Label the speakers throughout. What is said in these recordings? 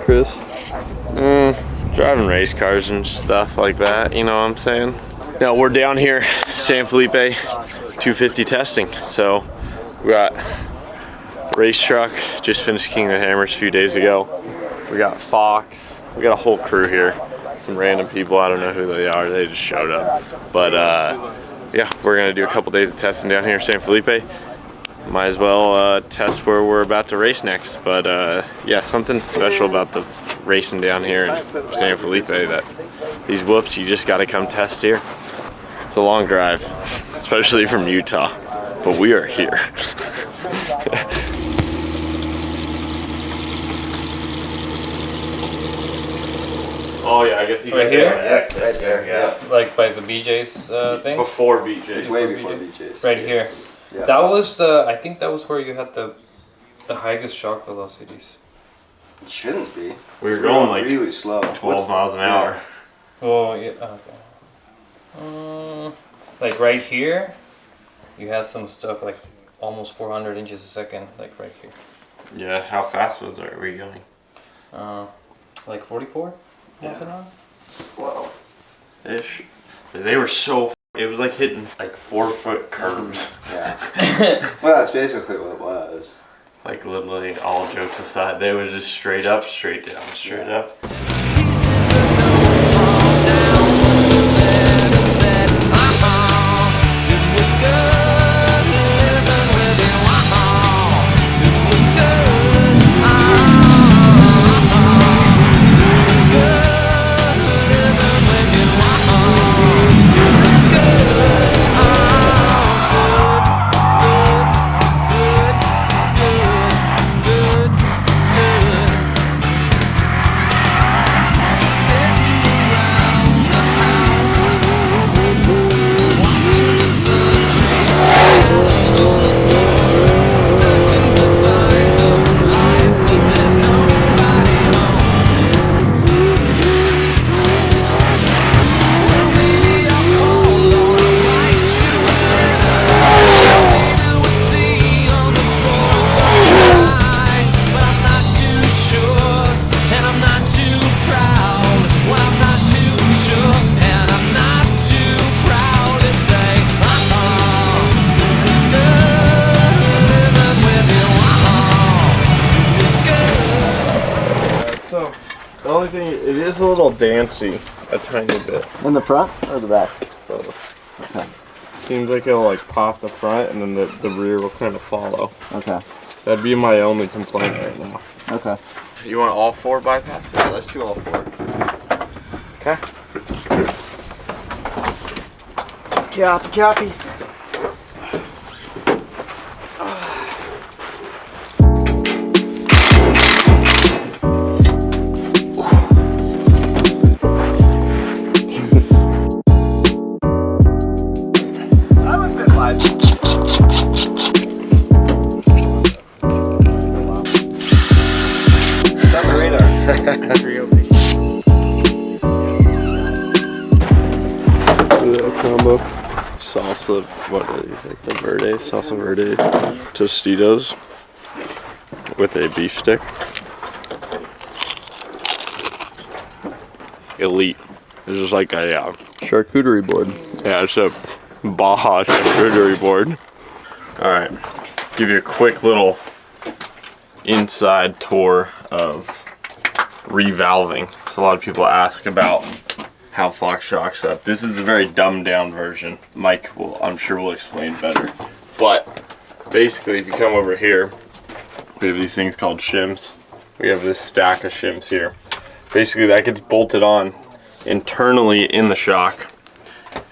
Speaker 1: Chris?
Speaker 2: Driving race cars and stuff like that, you know what I'm saying? Now we're down here, San Felipe 250 testing. So we got race truck, just finished King of the Hammers a few days ago. We got Fox, we got a whole crew here. Some random people, I don't know who they are, they just showed up. But yeah, we're gonna do a couple days of testing down here, San Felipe. Might as well test where we're about to race next. But yeah, something special about the racing down here in San Felipe, that these whoops, you just gotta come test here. It's a long drive, especially from Utah, but we are here. Oh yeah, I guess you
Speaker 3: right here?
Speaker 4: Yeah, right there. Yeah.
Speaker 3: Like by the BJ's thing?
Speaker 2: Before BJ's.
Speaker 4: It's way before BJ's.
Speaker 3: Right here.
Speaker 4: Yeah.
Speaker 3: That was the, I think that was where you had the highest shock velocities.
Speaker 4: It shouldn't be.
Speaker 2: We were going like
Speaker 4: really slow.
Speaker 2: 12 miles an hour.
Speaker 3: Oh, yeah, okay. Like right here, you had some stuff like almost 400 inches a second, like right here.
Speaker 2: Yeah, how fast were you going?
Speaker 3: Like 44 miles an hour?
Speaker 4: Slow.
Speaker 2: Ish. They were so, it was like hitting like 4-foot curves.
Speaker 4: Yeah. Well, that's basically what it was.
Speaker 2: Like literally, all jokes aside, they were just straight up, straight down, straight up. The only thing, it is a little dancy, a tiny bit.
Speaker 4: In the front or the back?
Speaker 2: Both.
Speaker 4: Okay.
Speaker 2: Seems like it'll like pop the front and then the rear will kind of follow.
Speaker 4: Okay.
Speaker 2: That'd be my only complaint right now.
Speaker 4: Okay.
Speaker 2: You want all 4 bypasses?
Speaker 4: Yeah, let's do all 4.
Speaker 2: Okay.
Speaker 4: Copy.
Speaker 2: Combo salsa, what are these, like the verde, salsa verde Tostitos with a beef stick. Elite. This is like a
Speaker 1: Charcuterie board.
Speaker 2: yeah, it's a baja charcuterie board. All right, give you a quick little inside tour of revalving. So a lot of people ask about how Fox shocks up. This is a very dumbed down version. Mike will, I'm sure, will explain better. But basically, if you come over here, we have these things called shims. We have this stack of shims here. Basically, that gets bolted on internally in the shock,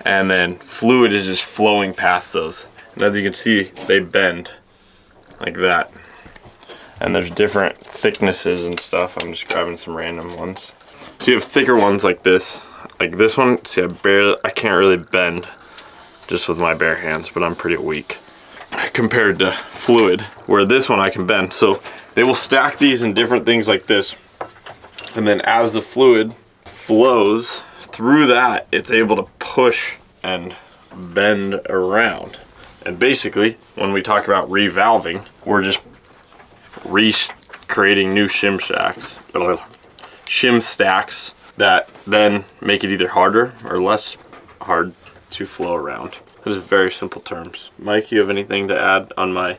Speaker 2: and then fluid is just flowing past those. And as you can see, they bend like that. And there's different thicknesses and stuff. I'm just grabbing some random ones. So you have thicker ones like this. Like this one, see, I can't really bend just with my bare hands, but I'm pretty weak compared to fluid, where this one I can bend. So they will stack these in different things like this. And then as the fluid flows through that, it's able to push and bend around. And basically, when we talk about revalving, we're just creating new shim shacks. shim stacks that then make it either harder or less hard to flow around. That is very simple terms. Mike, you have anything to add on my, I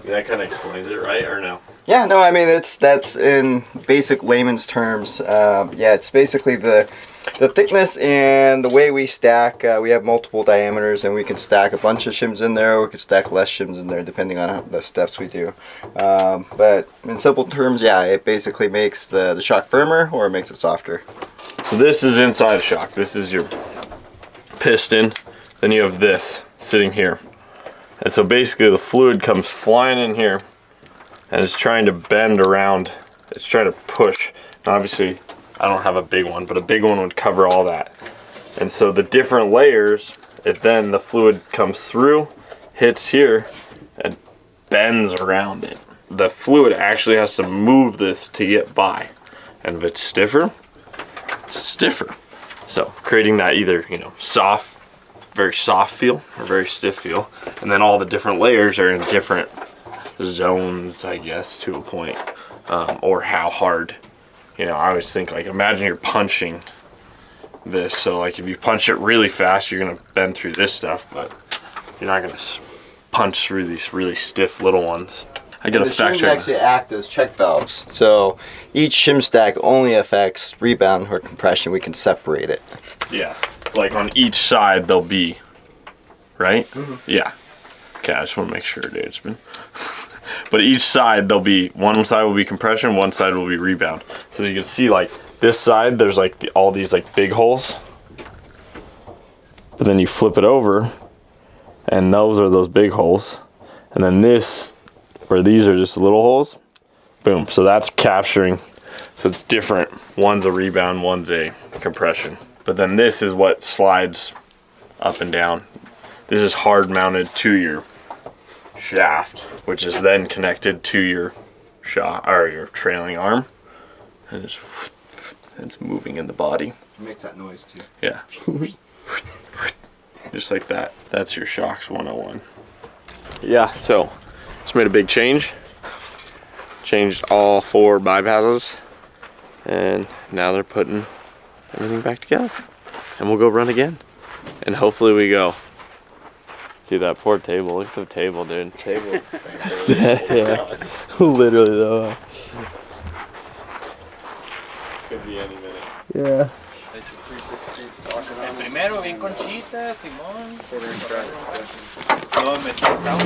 Speaker 2: mean, that kind of explains it, right, or no?
Speaker 4: Yeah, no, I mean, that's in basic layman's terms. Yeah, it's basically the thickness and the way we stack. We have multiple diameters, and we can stack a bunch of shims in there, or we can stack less shims in there, depending on the steps we do. But in simple terms, yeah, it basically makes the shock firmer, or it makes it softer.
Speaker 2: So this is inside a shock. This is your piston. Then you have this sitting here. And so basically the fluid comes flying in here, and it's trying to bend around. It's trying to push. Now obviously, I don't have a big one, but a big one would cover all that. And so the different layers, then the fluid comes through, hits here, and bends around it. The fluid actually has to move this to get by. And if it's stiffer, it's stiffer. So creating that either, you know, soft, very soft feel or very stiff feel. And then all the different layers are in different zones, I guess, to a point, or how hard. You know, I always think, like, imagine you're punching this. So like if you punch it really fast, you're gonna bend through this stuff, but you're not gonna punch through these really stiff little ones. I get a fact check.
Speaker 4: The shims actually act as check valves. So each shim stack only affects rebound or compression. We can separate it.
Speaker 2: Yeah. So like on each side there'll be, right? Mm-hmm. Yeah. Okay, I just want to make sure, dude. It's been. But each side there'll be, one side will be compression, one side will be rebound. So you can see, like this side, there's like all these like big holes. But then you flip it over, and those are those big holes. And then this, where these are just little holes, boom. So that's capturing. So it's different. One's a rebound, one's a compression. But then this is what slides up and down. This is hard mounted to your shaft, which is then connected to your shot or your trailing arm, and it's moving in the body.
Speaker 4: It makes that noise too.
Speaker 2: Yeah. Just like that. That's your shocks 101. Yeah, so just made a big change. Changed all 4 bypasses, and now they're putting everything back together. And we'll go run again. And hopefully we go. Dude, that poor table. Look at the table, dude. Table. Yeah. Literally though. Could be any minute.
Speaker 4: Yeah.
Speaker 3: El primero bien conchita, Simón. Luego metí el sauce.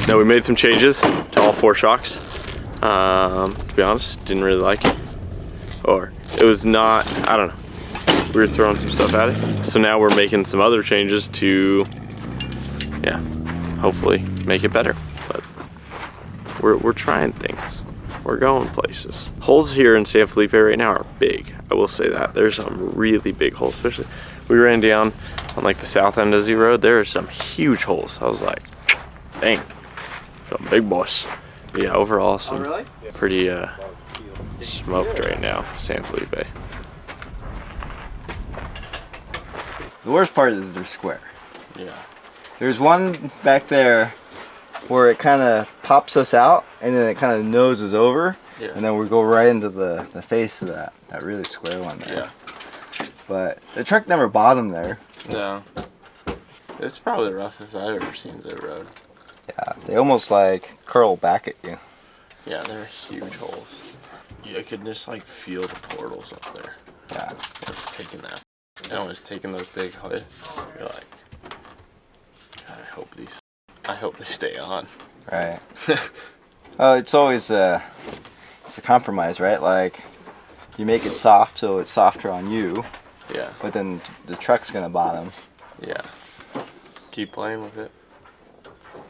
Speaker 2: Now we made some changes to all 4 shocks. To be honest, didn't really like it. Or it was not, I don't know. we were throwing some stuff at it. So now we're making some other changes to, yeah, hopefully make it better. But we're trying things. We're going places. Holes here in San Felipe right now are big. I will say that. There's some really big holes, especially we ran down on like the south end of Z Road. There are some huge holes. I was like, dang, some big boys. But yeah, overall some pretty smoked right now, San Felipe.
Speaker 4: The worst part is they're square.
Speaker 2: Yeah.
Speaker 4: There's one back there where it kind of pops us out and then it kind of noses over, and then we go right into the face of that really square one there.
Speaker 2: Yeah.
Speaker 4: But the truck never bottomed there.
Speaker 2: No. It's probably the roughest I've ever seen Z Road.
Speaker 4: Yeah, they almost like curl back at you.
Speaker 2: Yeah, they're huge holes. You could just like feel the portals up there.
Speaker 4: Yeah.
Speaker 2: I was taking that. I was taking those big hits. You're like, God, I hope they stay on.
Speaker 4: Right. It's always it's a compromise, right? Like you make it soft so it's softer on you.
Speaker 2: Yeah.
Speaker 4: But then the truck's gonna bottom.
Speaker 2: Yeah. Keep playing with it.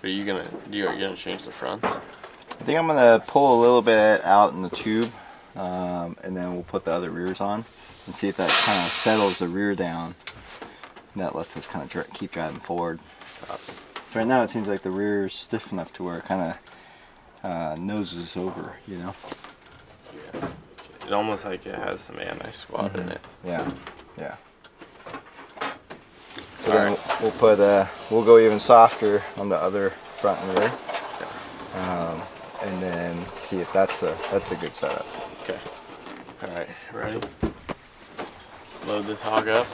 Speaker 2: Are you gonna change the fronts?
Speaker 4: I think I'm gonna pull a little bit out in the tube, and then we'll put the other rears on and see if that kind of settles the rear down. And that lets us kind of keep driving forward. So right now it seems like the rear is stiff enough to where it kind of noses over, you know?
Speaker 2: Yeah. It almost like it has some anti-squat in it.
Speaker 4: Yeah, yeah. So then we'll put we'll go even softer on the other front and rear, and then see if that's a good setup.
Speaker 2: Okay. All right. Ready? Load this hog up.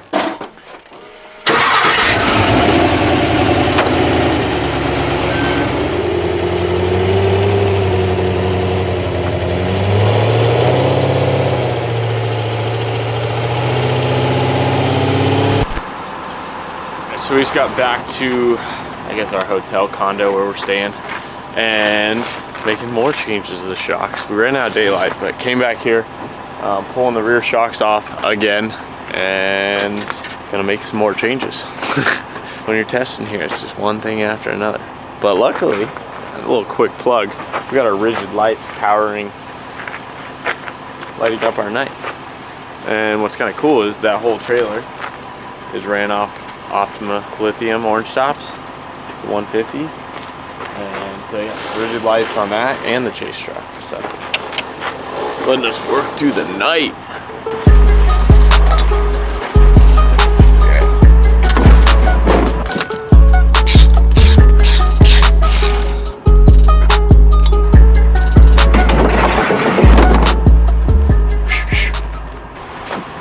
Speaker 2: So we just got back to, I guess, our hotel condo where we're staying and making more changes to the shocks. We ran out of daylight, but came back here, pulling the rear shocks off again and gonna make some more changes. When you're testing here, it's just one thing after another. But luckily, a little quick plug, we got our rigid lights lighting up our night. And what's kind of cool is that whole trailer is ran off Optima lithium orange tops, the 150s, and so yeah, rigid lights on that and the chase truck. So letting us work through the night.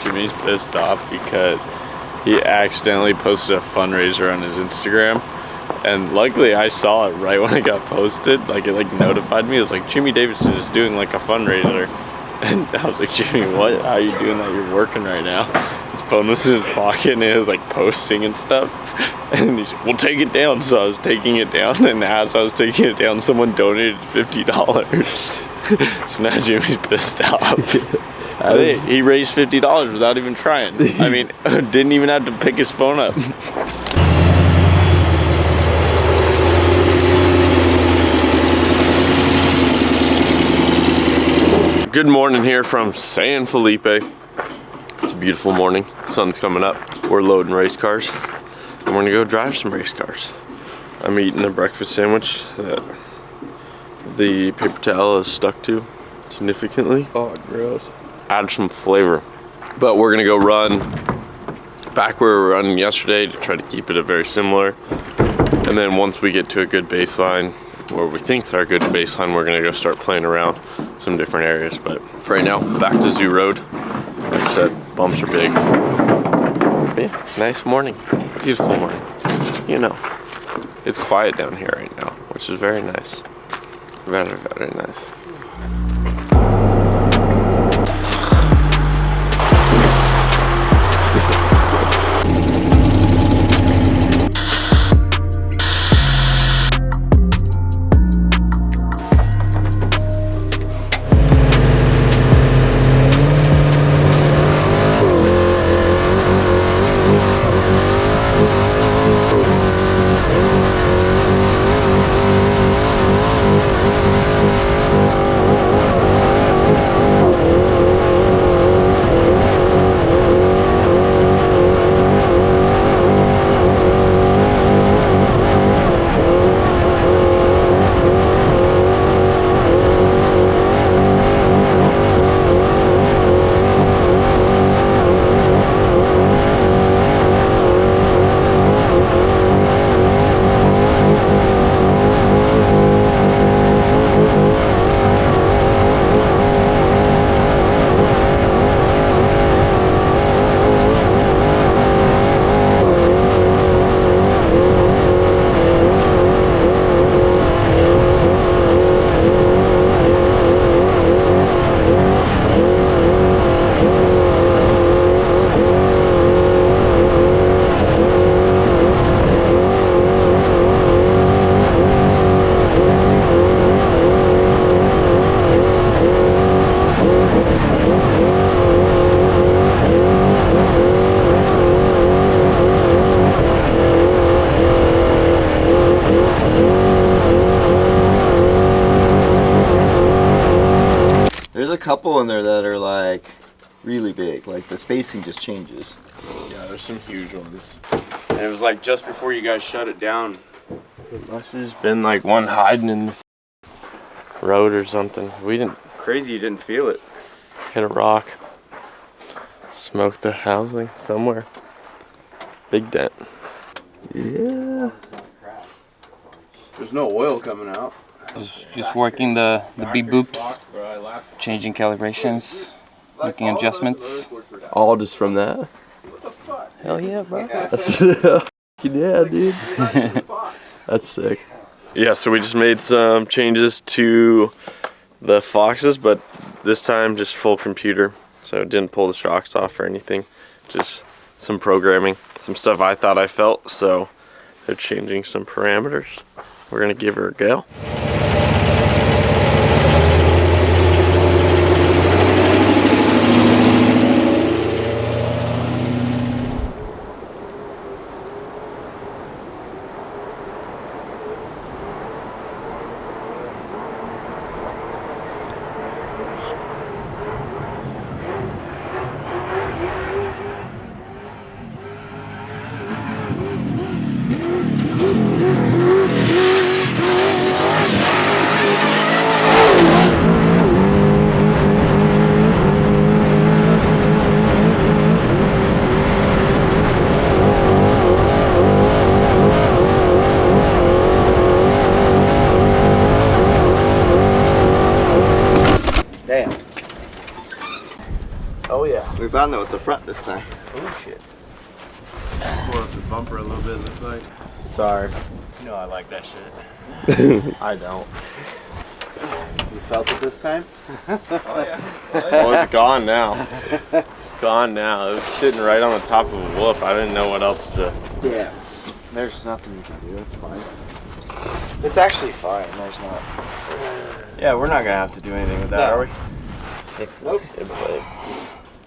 Speaker 2: Jimmy's pissed off because he accidentally posted a fundraiser on his Instagram, and luckily I saw it right when it got posted. Like it notified me. It was like Jimmy Davidson is doing like a fundraiser, and I was like, Jimmy, what? How are you doing that? You're working right now. His phone was in his pocket and it was like posting and stuff. And he's like, well, take it down. So I was taking it down, and as I was taking it down, someone donated $50. So now Jimmy's pissed off. He raised $50 without even trying. I mean, didn't even have to pick his phone up. Good morning here from San Felipe. It's a beautiful morning. Sun's coming up. We're loading race cars, and we're gonna go drive some race cars. I'm eating a breakfast sandwich that the paper towel is stuck to significantly. Oh, gross. Add some flavor. But we're gonna go run back where we were running yesterday to try to keep it a very similar. And then once we get to a good baseline, where we think is our good baseline, we're gonna go start playing around some different areas. But for right now, back to Zoo Road. Like I said, bumps are big. Yeah, nice morning, beautiful morning. You know, it's quiet down here right now, which is very nice. Very, very nice.
Speaker 4: couple in there that are like really big. Like the spacing just changes.
Speaker 2: Yeah, there's some huge ones. And it was like just before you guys shut it down. It must have just been like one hiding in the road or something. We didn't. Crazy, you didn't feel it. Hit a rock. Smoked the housing somewhere. Big dent. Yeah. There's no oil coming out.
Speaker 3: Just working the beep boops, changing calibrations, making adjustments.
Speaker 2: All just from that?
Speaker 3: Hell yeah, bro.
Speaker 2: Yeah, dude. That's sick. Yeah, so we just made some changes to the Foxes, but this time just full computer. So didn't pull the shocks off or anything. Just some programming, some stuff I thought I felt. So they're changing some parameters. We're gonna give her a go.
Speaker 3: Damn. Oh yeah.
Speaker 4: We found that with the front this time.
Speaker 3: Oh shit.
Speaker 2: Pull up the bumper a little bit, looks like.
Speaker 4: Sorry.
Speaker 3: You know I like that shit.
Speaker 2: I don't.
Speaker 3: You felt it this time?
Speaker 4: Oh yeah.
Speaker 2: Well, it's gone now. Gone now. It was sitting right on the top of a whoop. I didn't know what else to.
Speaker 3: Yeah. There's nothing you can do. It's fine.
Speaker 4: It's actually fine. There's not.
Speaker 2: Yeah, we're not gonna have to do anything with that,
Speaker 3: No.
Speaker 2: are we?
Speaker 3: Fix this.
Speaker 2: Nope.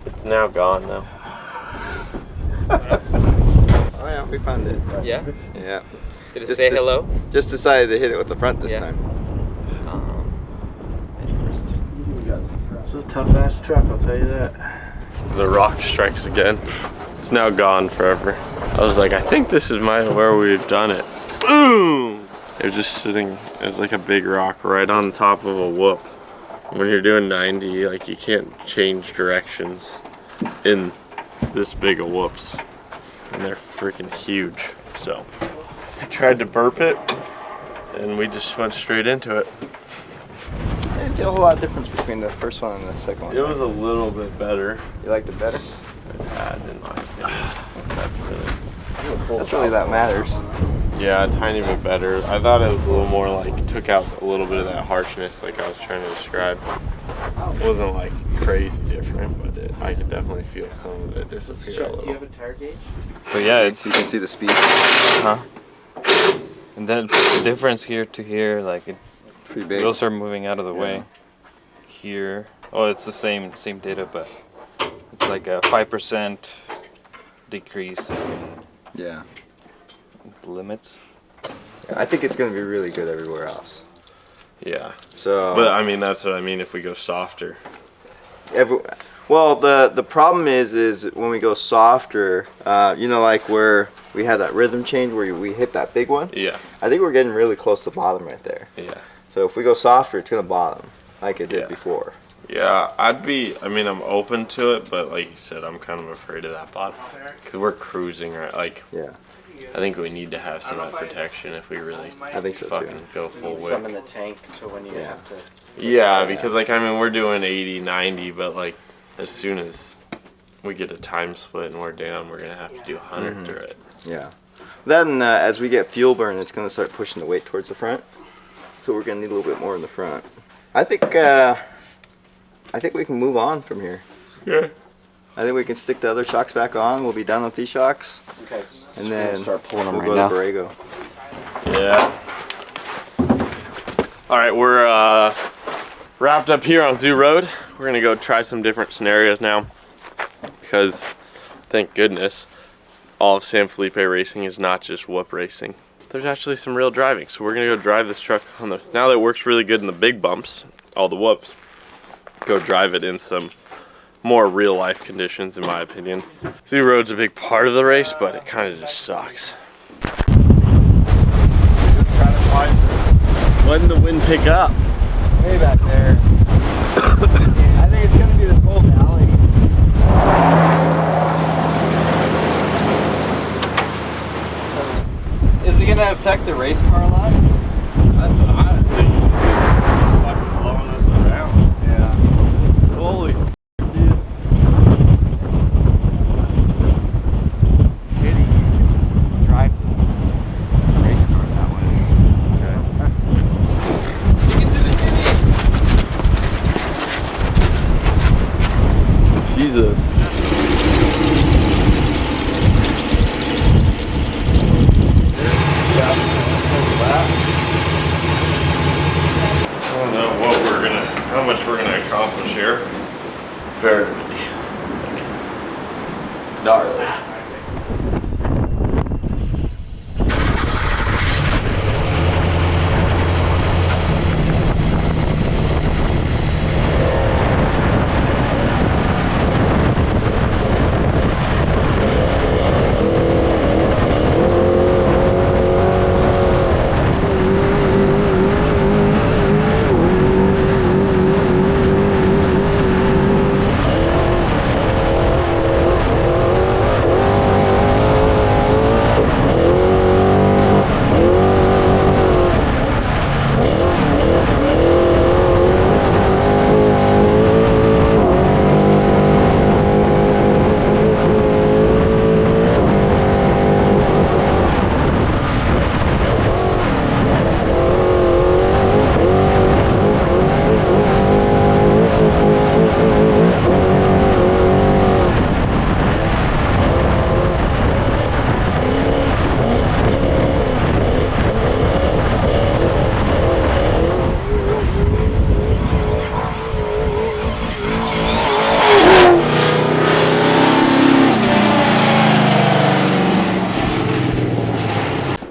Speaker 2: It's now gone though.
Speaker 4: Oh yeah, we found it.
Speaker 3: Yeah?
Speaker 4: Yeah.
Speaker 3: Did it
Speaker 4: Just
Speaker 3: say
Speaker 4: this-
Speaker 3: hello?
Speaker 4: Just decided to hit it with the front this
Speaker 3: Yeah.
Speaker 4: time.
Speaker 2: It's a tough ass truck, I'll tell you that. The rock strikes again. It's now gone forever. I was like, I think this is where we've done it. Boom! It was just sitting, it was like a big rock right on top of a whoop. When you're doing 90, like you can't change directions in this big of whoops. And they're freaking huge. So I tried to burp it and we just went straight into it.
Speaker 4: I didn't feel a whole lot of difference between the first one and the second one.
Speaker 2: It was a little bit better.
Speaker 4: You liked it better?
Speaker 2: I didn't like it.
Speaker 4: That's really that matters.
Speaker 2: Yeah, a tiny bit better. I thought it was a little more like, took out a little bit of that harshness like I was trying to describe. It wasn't like crazy different, but I could definitely feel some of it disappear a little.
Speaker 3: a tire gauge?
Speaker 2: But yeah, it's...
Speaker 4: You can see the speed.
Speaker 2: Huh?
Speaker 3: And then the difference here to here, like it,
Speaker 4: Pretty big.
Speaker 3: those are moving out of the
Speaker 4: Yeah.
Speaker 3: way. Here, oh, it's the same data, but it's like a 5% decrease in
Speaker 4: Yeah.
Speaker 3: limits.
Speaker 4: I think it's going to be really good everywhere else.
Speaker 2: Yeah.
Speaker 4: So.
Speaker 2: But I mean, that's what I mean if we go softer.
Speaker 4: Well, the problem is when we go softer, you know, like where we had that rhythm change where we hit that big one.
Speaker 2: Yeah.
Speaker 4: I think we're getting really close to bottom right there.
Speaker 2: Yeah.
Speaker 4: So if we go softer, it's gonna bottom like it did
Speaker 2: Yeah.
Speaker 4: before.
Speaker 2: Yeah, I'm open to it, but like you said, I'm kind of afraid of that bottom. Because we're cruising, right? Like,
Speaker 4: Yeah,
Speaker 2: I think we need to have some of that protection if we really
Speaker 4: I think so
Speaker 2: fucking
Speaker 4: too.
Speaker 2: go full
Speaker 1: Some in
Speaker 2: wick.
Speaker 1: the tank so when you
Speaker 4: Yeah.
Speaker 1: have to.
Speaker 2: Yeah, because like, I mean, we're doing 80, 90, but like, as soon as we get a time split and we're down, we're gonna have to do 100 through it.
Speaker 4: Yeah. Then as we get fuel burn, it's gonna start pushing the weight towards the front. So we're gonna need a little bit more in the front. I think we can move on from here.
Speaker 2: Yeah.
Speaker 4: I think we can stick the other shocks back on. We'll be done with these shocks,
Speaker 1: Okay, so
Speaker 4: and
Speaker 1: we're
Speaker 4: then
Speaker 1: gonna start pulling them
Speaker 4: we'll
Speaker 1: right
Speaker 4: go
Speaker 1: now.
Speaker 4: to Borrego.
Speaker 2: Yeah. All right, we're wrapped up here on Zoo Road. We're gonna go try some different scenarios now, because thank goodness, all of San Felipe racing is not just whoop racing. There's actually some real driving. So we're gonna go drive this truck on the, now that it works really good in the big bumps, all the whoops. go drive it in some more real life conditions, in my opinion. Z Road's a big part of the race, but it kind of just sucks. When did the wind pick up?
Speaker 4: Way back there. I think it's gonna be this whole valley.
Speaker 3: Is it gonna affect the race car a lot?
Speaker 2: That's what I would say. You see it fucking blowing us around.
Speaker 4: Yeah.
Speaker 2: Holy
Speaker 3: Shitty. You can just drive the race car that way. You can do it, Jimmy.
Speaker 2: Jesus. I don't know how much we're gonna accomplish here. Very gnarly.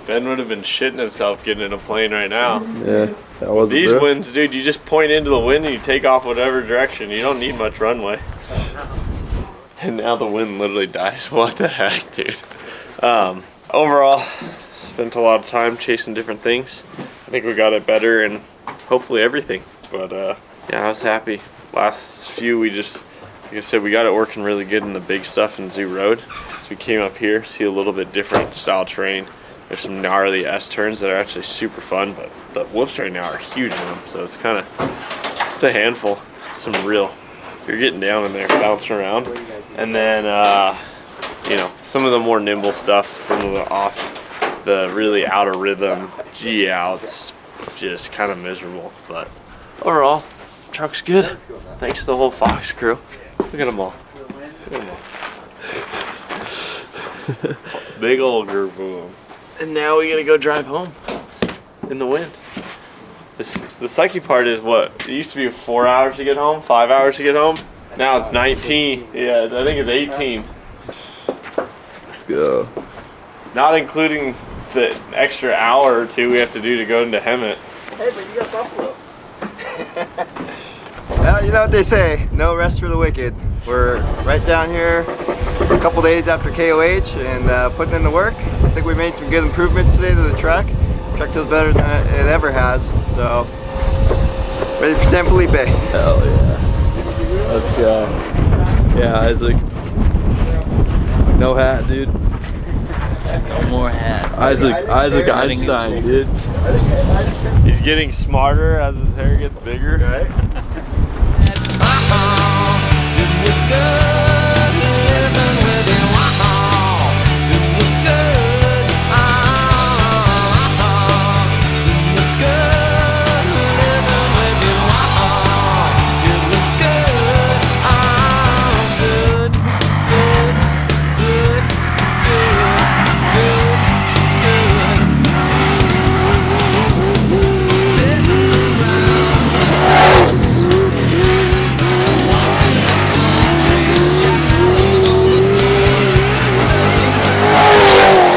Speaker 2: Ben would have been shitting himself getting in a plane right now.
Speaker 1: Yeah, that was
Speaker 2: These winds, dude, you just point into the wind and you take off whatever direction. You don't need much runway. And now the wind literally dies. What the heck, dude? Overall, spent a lot of time chasing different things. I think we got it better and hopefully everything. But yeah, I was happy. Last few, we just, like I said, we got it working really good in the big stuff in Z Road. So we came up here, see a little bit different style terrain. There's some gnarly S-turns that are actually super fun, but the whoops right now are huge in them, so it's kind of, it's a handful. It's some real, you're getting down in there, bouncing around. And then, you know, some of the more nimble stuff, some of the off, the really out of rhythm G-outs, just kind of miserable. But overall, truck's good. Thanks to the whole Fox crew. Look at them all. Look at them all. Big old group of them. And now we gotta go drive home in the wind. The sucky part is what? It used to be 4 hours to get home, 5 hours to get home. Now it's 19. Yeah, I think it's 18.
Speaker 1: Let's go.
Speaker 2: Not including the extra hour or two we have to do to go into Hemet.
Speaker 4: Hey, but you got buffalo. Well, you know what they say, no rest for the wicked. We're right down here a couple days after KOH and putting in the work. I think we made some good improvements today to the truck. The truck feels better than it ever has. So, ready for San Felipe.
Speaker 1: Hell yeah. Let's go. Yeah, Isaac. No hat, dude.
Speaker 3: No more hat.
Speaker 1: Isaac Einstein, dude.
Speaker 2: He's getting smarter as his hair gets bigger.
Speaker 4: Right?
Speaker 5: It's good.